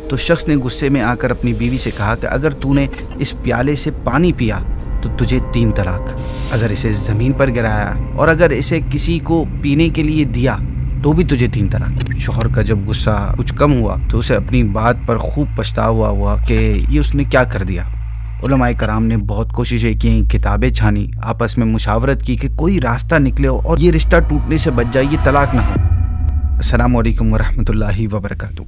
تو شخص نے غصے میں آ کر اپنی بیوی سے کہا کہ اگر تو نے اس پیالے سے پانی پیا تو تجھے 3 طلاق، اگر اسے زمین پر گرایا اور اگر اسے کسی کو پینے کے لیے دیا تو بھی تجھے 3 طلاق۔ شوہر کا جب غصہ کچھ کم ہوا تو اسے اپنی بات پر خوب پچھتاوا ہوا کہ یہ اس نے کیا کر دیا۔ علماء کرام نے بہت کوششیں کی، کتابیں چھانی، آپس میں مشاورت کی کہ کوئی راستہ نکلے اور یہ رشتہ ٹوٹنے سے بچ جائے، یہ طلاق نہ ہو۔ السلام علیکم ورحمۃ اللہ وبرکاتہ۔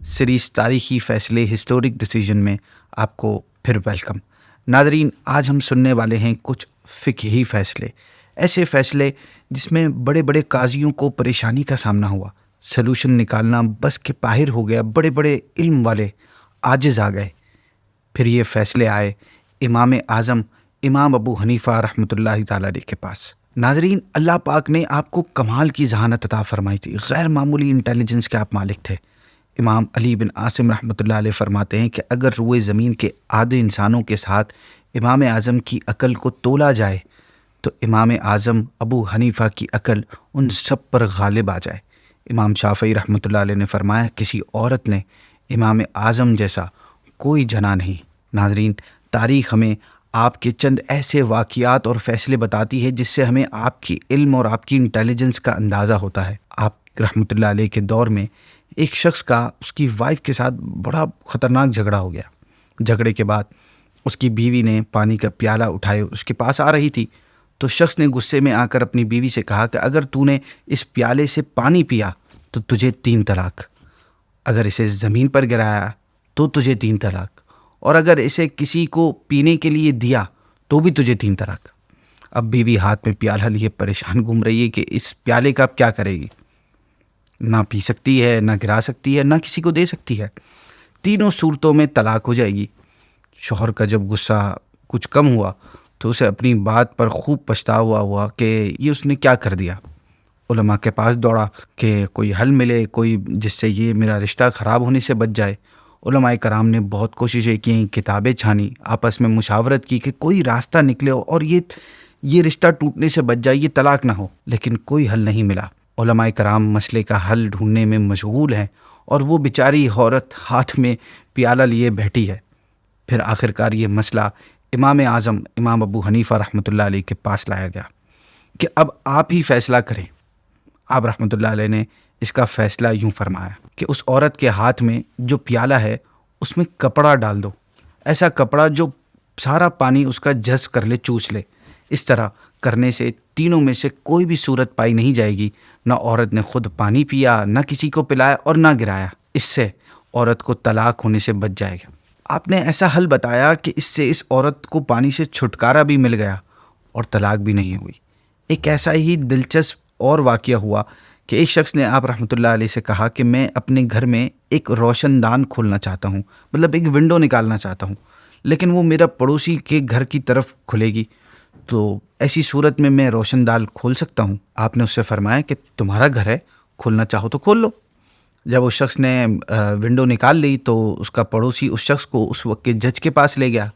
سیریز تاریخی فیصلے ہسٹورک ڈیسیژن میں آپ کو پھر ویلکم۔ ناظرین، آج ہم سننے والے ہیں کچھ فقہی فیصلے، ایسے فیصلے جس میں بڑے بڑے قاضیوں کو پریشانی کا سامنا ہوا، سلوشن نکالنا بس کے باہر ہو گیا، بڑے بڑے علم والے عاجز آ گئے۔ پھر یہ فیصلے آئے امام اعظم امام ابو حنیفہ رحمۃ اللہ تعالیٰ علیہ کے پاس۔ ناظرین، اللہ پاک نے آپ کو کمال کی ذہانت عطا فرمائی تھی، غیر معمولی انٹیلیجنس کے آپ مالک تھے۔ امام علی بن عاصم رحمۃ اللہ علیہ فرماتے ہیں کہ اگر روئے زمین کے آدھے انسانوں کے ساتھ امام اعظم کی عقل کو تولا جائے تو امام اعظم ابو حنیفہ کی عقل ان سب پر غالب آ جائے۔ امام شافعی رحمۃ اللہ علیہ نے فرمایا کسی عورت نے امام اعظم جیسا کوئی جنا نہیں۔ ناظرین، تاریخ ہمیں آپ کے چند ایسے واقعات اور فیصلے بتاتی ہے جس سے ہمیں آپ کی علم اور آپ کی انٹیلیجنس کا اندازہ ہوتا ہے۔ آپ رحمۃ اللہ علیہ کے دور میں ایک شخص کا اس کی وائف کے ساتھ بڑا خطرناک جھگڑا ہو گیا۔ جھگڑے کے بعد اس کی بیوی نے پانی کا پیالہ اٹھائے اس کے پاس آ رہی تھی تو شخص نے غصے میں آ کر اپنی بیوی سے کہا کہ اگر تو نے اس پیالے سے پانی پیا تو تجھے 3 طلاق، اگر اسے زمین پر گرایا تو تجھے 3 طلاق، اور اگر اسے کسی کو پینے کے لیے دیا تو بھی تجھے 3 طلاق۔ اب بیوی ہاتھ میں پیالہ لیے پریشان گھوم رہی ہے کہ اس پیالے کا اب کیا کرے گی، نہ پی سکتی ہے، نہ گرا سکتی ہے، نہ کسی کو دے سکتی ہے، تینوں صورتوں میں طلاق ہو جائے گی۔ شوہر کا جب غصہ کچھ کم ہوا تو اسے اپنی بات پر خوب پچھتاوا ہوا کہ یہ اس نے کیا کر دیا۔ علماء کے پاس دوڑا کہ کوئی حل ملے، کوئی جس سے یہ میرا رشتہ خراب ہونے سے بچ جائے۔ علماء کرام نے بہت کوششیں کی، کتابیں چھانی، آپس میں مشاورت کی کہ کوئی راستہ نکلے اور یہ رشتہ ٹوٹنے سے بچ جائے، یہ طلاق نہ ہو، لیکن کوئی حل نہیں ملا۔ علماء کرام مسئلے کا حل ڈھونڈنے میں مشغول ہیں اور وہ بیچاری عورت ہاتھ میں پیالہ لیے بیٹھی ہے۔ پھر آخرکار یہ مسئلہ امام اعظم امام ابو حنیفہ رحمۃ اللہ علیہ کے پاس لایا گیا کہ اب آپ ہی فیصلہ کریں۔ آپ رحمۃ اللہ علیہ نے اس کا فیصلہ یوں فرمایا کہ اس عورت کے ہاتھ میں جو پیالہ ہے اس میں کپڑا ڈال دو، ایسا کپڑا جو سارا پانی اس کا جذب کر لے، چوس لے۔ اس طرح کرنے سے تینوں میں سے کوئی بھی صورت پائی نہیں جائے گی، نہ عورت نے خود پانی پیا، نہ کسی کو پلایا اور نہ گرایا۔ اس سے عورت کو طلاق ہونے سے بچ جائے گا۔ آپ نے ایسا حل بتایا کہ اس سے اس عورت کو پانی سے چھٹکارا بھی مل گیا اور طلاق بھی نہیں ہوئی۔ ایک ایسا ہی دلچسپ اور واقعہ ہوا کہ ایک شخص نے آپ رحمۃ اللہ علیہ سے کہا کہ میں اپنے گھر میں ایک روشن دان کھولنا چاہتا ہوں، مطلب ایک ونڈو نکالنا چاہتا ہوں، لیکن وہ میرا پڑوسی کے گھر کی طرف کھلے گی، تو ایسی صورت میں میں روشن دان کھول سکتا ہوں؟ آپ نے اس سے فرمایا کہ تمہارا گھر ہے، کھولنا چاہو تو کھول لو۔ جب اس شخص نے ونڈو نکال لی تو اس کا پڑوسی اس شخص کو اس وقت کے جج کے پاس لے گیا۔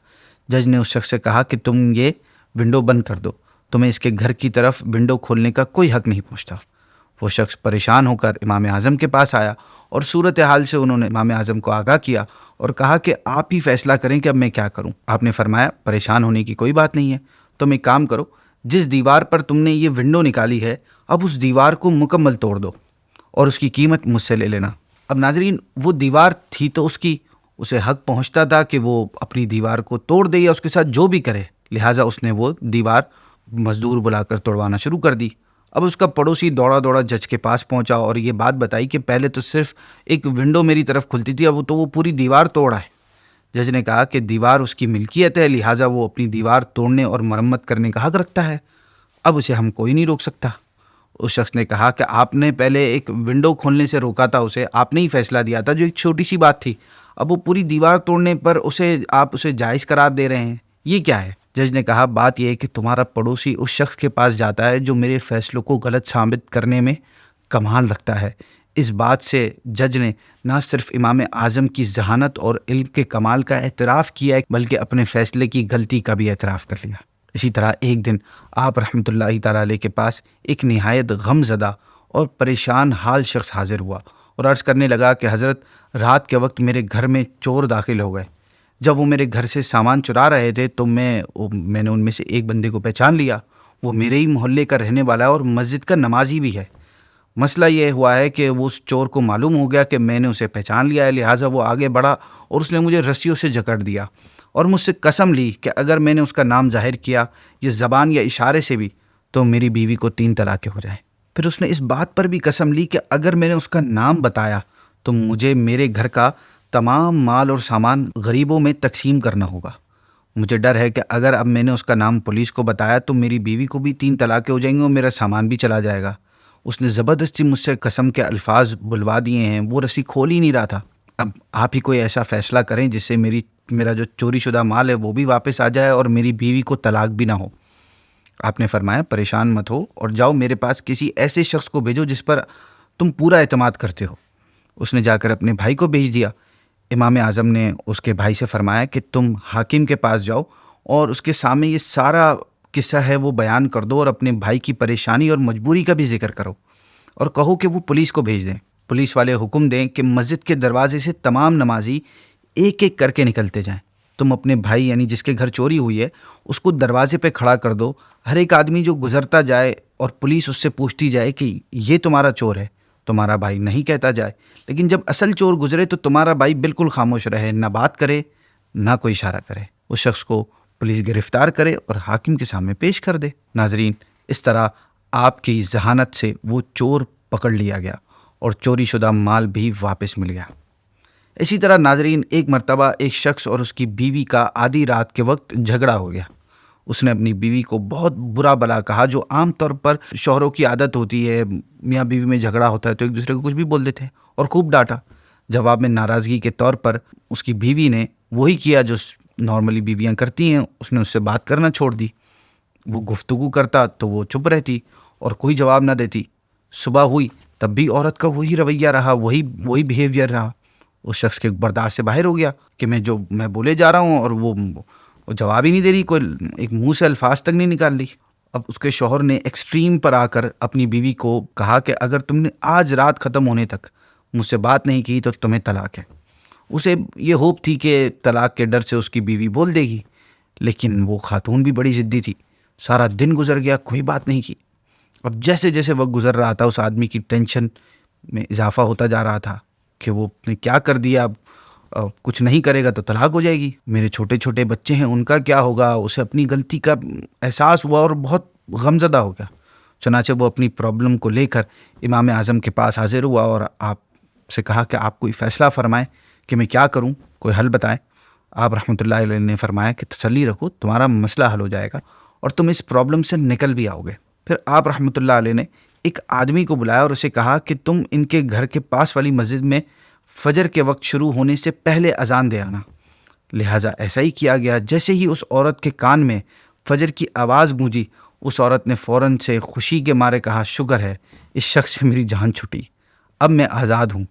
جج نے اس شخص سے کہا کہ تم یہ ونڈو بند کر دو، تمہیں اس کے گھر کی طرف ونڈو کھولنے کا کوئی حق نہیں پہنچتا۔ وہ شخص پریشان ہو کر امام اعظم کے پاس آیا اور صورتحال سے انہوں نے امام اعظم کو آگاہ کیا اور کہا کہ آپ ہی فیصلہ کریں کہ اب میں کیا کروں۔ آپ نے فرمایا پریشان ہونے کی کوئی بات نہیں ہے، تم ایک کام کرو، جس دیوار پر تم نے یہ ونڈو نکالی ہے اب اس دیوار کو مکمل توڑ دو اور اس کی قیمت مجھ سے لے لینا۔ اب ناظرین، وہ دیوار تھی تو اسے حق پہنچتا تھا کہ وہ اپنی دیوار کو توڑ دے یا اس کے ساتھ جو بھی کرے، لہٰذا اس نے وہ دیوار مزدور بلا کر توڑوانا شروع کر دی۔ اب اس کا پڑوسی دوڑا دوڑا جج کے پاس پہنچا اور یہ بات بتائی کہ پہلے تو صرف ایک ونڈو میری طرف کھلتی تھی، اب تو وہ پوری دیوار توڑا ہے۔ جج نے کہا کہ دیوار اس کی ملکیت ہے، لہٰذا وہ اپنی دیوار توڑنے اور مرمت کرنے کا حق رکھتا ہے، اب اسے ہم کوئی نہیں روک سکتا۔ اس شخص نے کہا کہ آپ نے پہلے ایک ونڈو کھولنے سے روکا تھا، آپ نے ہی فیصلہ دیا تھا جو ایک چھوٹی سی بات تھی، اب وہ پوری دیوار توڑنے پر آپ اسے جائز قرار دے رہے ہیں، یہ کیا ہے؟ جج نے کہا بات یہ ہے کہ تمہارا پڑوسی اس شخص کے پاس جاتا ہے جو میرے فیصلوں کو غلط ثابت کرنے میں کمال رکھتا ہے۔ اس بات سے جج نے نہ صرف امام اعظم کی ذہانت اور علم کے کمال کا اعتراف کیا بلکہ اپنے فیصلے کی غلطی کا بھی اعتراف کر لیا۔ اسی طرح ایک دن آپ رحمۃ اللہ تعالیٰ علیہ کے پاس ایک نہایت غم زدہ اور پریشان حال شخص حاضر ہوا اور عرض کرنے لگا کہ حضرت رات کے وقت میرے گھر میں چور داخل ہو گئے. جب وہ میرے گھر سے سامان چرا رہے تھے تو میں نے ان میں سے ایک بندے کو پہچان لیا. وہ میرے ہی محلے کا رہنے والا ہے اور مسجد کا نمازی بھی ہے. مسئلہ یہ ہوا ہے کہ وہ اس چور کو معلوم ہو گیا کہ میں نے اسے پہچان لیا ہے، لہٰذا وہ آگے بڑھا اور اس نے مجھے رسیوں سے جکڑ دیا اور مجھ سے قسم لی کہ اگر میں نے اس کا نام ظاہر کیا یہ زبان یا اشارے سے بھی تو میری بیوی کو 3 طلاقیں ہو جائیں. پھر اس نے اس بات پر بھی قسم لی کہ اگر میں نے اس کا نام بتایا تو مجھے میرے گھر کا تمام مال اور سامان غریبوں میں تقسیم کرنا ہوگا. مجھے ڈر ہے کہ اگر اب میں نے اس کا نام پولیس کو بتایا تو میری بیوی کو بھی 3 طلاقیں ہو جائیں گی اور میرا سامان بھی چلا جائے گا. اس نے زبردستی مجھ سے قسم کے الفاظ بلوا دیے ہیں. وہ رسی کھول ہی نہیں رہا تھا. اب آپ ہی کوئی ایسا فیصلہ کریں جس سے میرا جو چوری شدہ مال ہے وہ بھی واپس آ جائے اور میری بیوی کو طلاق بھی نہ ہو. آپ نے فرمایا پریشان مت ہو اور جاؤ میرے پاس کسی ایسے شخص کو بھیجو جس پر تم پورا اعتماد کرتے ہو. اس نے جا کر اپنے بھائی کو بھیج دیا. امام اعظم نے اس کے بھائی سے فرمایا کہ تم حاکم کے پاس جاؤ اور اس کے سامنے یہ سارا قصہ ہے وہ بیان کر دو اور اپنے بھائی کی پریشانی اور مجبوری کا بھی ذکر کرو اور کہو کہ وہ پولیس کو بھیج دیں. پولیس والے حکم دیں کہ مسجد کے دروازے سے تمام نمازی ایک ایک کر کے نکلتے جائیں. تم اپنے بھائی یعنی جس کے گھر چوری ہوئی ہے اس کو دروازے پہ کھڑا کر دو. ہر ایک آدمی جو گزرتا جائے اور پولیس اس سے پوچھتی جائے کہ یہ تمہارا چور ہے، تمہارا بھائی نہیں کہتا جائے. لیکن جب اصل چور گزرے تو تمہارا بھائی بالکل خاموش رہے، نہ بات کرے نہ کوئی اشارہ کرے. اس شخص کو پولیس گرفتار کرے اور حاکم کے سامنے پیش کر دے. ناظرین، اس طرح آپ کی ذہانت سے وہ چور پکڑ لیا گیا اور چوری شدہ مال بھی واپس مل گیا. اسی طرح ناظرین، ایک مرتبہ ایک شخص اور اس کی بیوی کا آدھی رات کے وقت جھگڑا ہو گیا. اس نے اپنی بیوی کو بہت برا بلا کہا، جو عام طور پر شوہروں کی عادت ہوتی ہے. میاں بیوی میں جھگڑا ہوتا ہے تو ایک دوسرے کو کچھ بھی بول دیتے ہیں، اور خوب ڈانٹا. جواب میں ناراضگی کے طور پر اس کی بیوی نے وہی کیا جو نارملی بیویاں کرتی ہیں. اس نے اس سے بات کرنا چھوڑ دی. وہ گفتگو کرتا تو وہ چپ رہتی اور کوئی جواب نہ دیتی. صبح ہوئی تب بھی عورت کا وہی رویہ رہا، وہی بیہیویئر رہا. اس شخص کے برداشت سے باہر ہو گیا کہ میں بولے جا رہا ہوں اور وہ جواب ہی نہیں دے رہی، کوئی ایک منہ سے الفاظ تک نہیں نکال لی. اب اس کے شوہر نے ایکسٹریم پر آ کر اپنی بیوی کو کہا کہ اگر تم نے آج رات ختم ہونے تک مجھ سے بات نہیں کی تو تمہیں طلاق ہے. اسے یہ ہوپ تھی کہ طلاق کے ڈر سے اس کی بیوی بول دے گی، لیکن وہ خاتون بھی بڑی ضدی تھی. سارا دن گزر گیا، کوئی بات نہیں کی. اب جیسے جیسے وقت گزر رہا تھا اس آدمی کی ٹینشن میں اضافہ ہوتا جا رہا تھا کہ وہ نے کیا کر دیا، اب کچھ نہیں کرے گا تو طلاق ہو جائے گی. میرے چھوٹے چھوٹے بچے ہیں، ان کا کیا ہوگا. اسے اپنی غلطی کا احساس ہوا اور بہت غمزدہ ہو گیا. چنانچہ وہ اپنی پرابلم کو لے کر امام اعظم کے پاس حاضر ہوا اور آپ سے کہا کہ آپ کوئی فیصلہ فرمائیں کہ میں کیا کروں، کوئی حل بتائیں. آپ رحمۃ اللہ علیہ نے فرمایا کہ تسلی رکھو، تمہارا مسئلہ حل ہو جائے گا اور تم اس پرابلم سے نکل بھی آؤ گے. پھر آپ رحمۃ اللہ علیہ نے ایک آدمی کو بلایا اور اسے کہا کہ تم ان کے گھر کے پاس والی مسجد میں فجر کے وقت شروع ہونے سے پہلے اذان دے آنا. لہٰذا ایسا ہی کیا گیا. جیسے ہی اس عورت کے کان میں فجر کی آواز گونجی، اس عورت نے فوراً سے خوشی کے مارے کہا، شکر ہے اس شخص سے میری جان چھٹی، اب میں آزاد ہوں.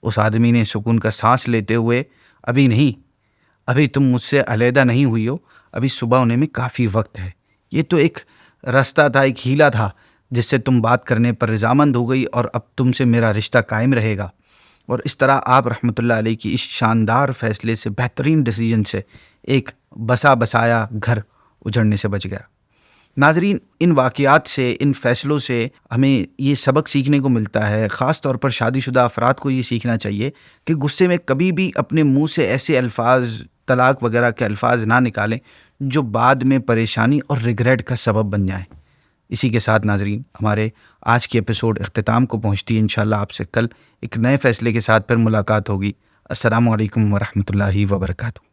اس آدمی نے سکون کا سانس لیتے ہوئے، ابھی نہیں، ابھی تم مجھ سے علیحدہ نہیں ہوئی ہو، ابھی صبح ہونے میں کافی وقت ہے. یہ تو ایک راستہ تھا، ایک ہیلا تھا جس سے تم بات کرنے پر رضامند ہو گئی اور اب تم سے میرا رشتہ قائم رہے گا. اور اس طرح آپ رحمۃ اللہ علیہ کی اس شاندار فیصلے سے، بہترین ڈیسیجن سے، ایک بسا بسایا گھر اجڑنے سے بچ گیا. ناظرین، ان واقعات سے، ان فیصلوں سے ہمیں یہ سبق سیکھنے کو ملتا ہے. خاص طور پر شادی شدہ افراد کو یہ سیکھنا چاہیے کہ غصے میں کبھی بھی اپنے منہ سے ایسے الفاظ، طلاق وغیرہ کے الفاظ نہ نکالیں جو بعد میں پریشانی اور ریگریٹ کا سبب بن جائیں. اسی کے ساتھ ناظرین، ہمارے آج کی ایپیسوڈ اختتام کو پہنچتی ہے. انشاءاللہ آپ سے کل ایک نئے فیصلے کے ساتھ پھر ملاقات ہوگی. السلام علیکم ورحمۃ اللہ وبرکاتہ.